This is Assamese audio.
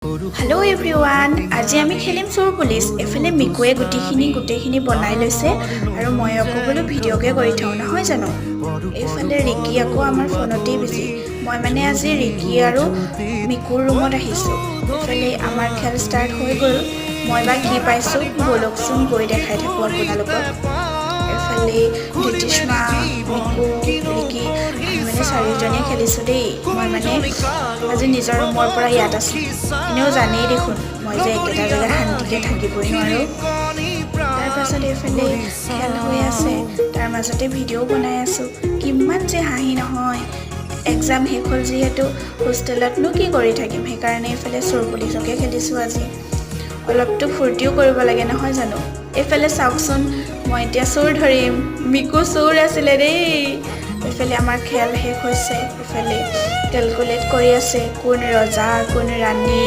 Hello everyone, আজি আমি খেলিম চোৰ পুলিচ। এফালে মিকুৱে গুটিখিনি বনাই লৈছে আৰু মই আকৌ বোলো ভিডিঅ'কে কৰি থওঁ নহয় জানো। এইফালে ৰিকি আকৌ আমাৰ ফোনতেই বিজি। মই মানে আজি ৰিকি আৰু মিকুৰ ৰুমত আহিছোঁ। এইফালে আমাৰ খেল ষ্টাৰ্ট হৈ গ'ল। মই বা কি পাইছোঁ বলকচোন গৈ দেখাই থাকোঁ আপোনালোকক। এইফালে জ্যোতিষ্মা, মিকু, ৰিকি আমি মানে চাৰিজনীয়ে খেলিছোঁ দেই। মই মানে আজি নিজৰ ৰুমৰ পৰা ইয়াত আছোঁ। এনেও জানেই দেখোন মই যে একেটা জেগাত শান্তিকৈ থাকিবই নোৱাৰোঁ। তাৰপাছত এইফালে খেল হৈ আছে, তাৰ মাজতে ভিডিঅ' বনাই আছোঁ। কিমান যে হাঁহি নহয়। এক্সাম শেষ হ'ল যিহেতু হোষ্টেলতনো কি কৰি থাকিম, সেইকাৰণে এইফালে চোৰ পুলিচকে খেলিছোঁ আজি। অলপতো ফূৰ্তিও কৰিব লাগে নহয় জানো। এইফালে চাওকচোন মই এতিয়া চোৰ ধৰিম। মিকু চোৰ আছিলে দেই। এইফালে আমাৰ খেল শেষ হৈছে। এইফালে কেলকুলেট কৰি আছে কোন ৰজা কোন ৰাণী।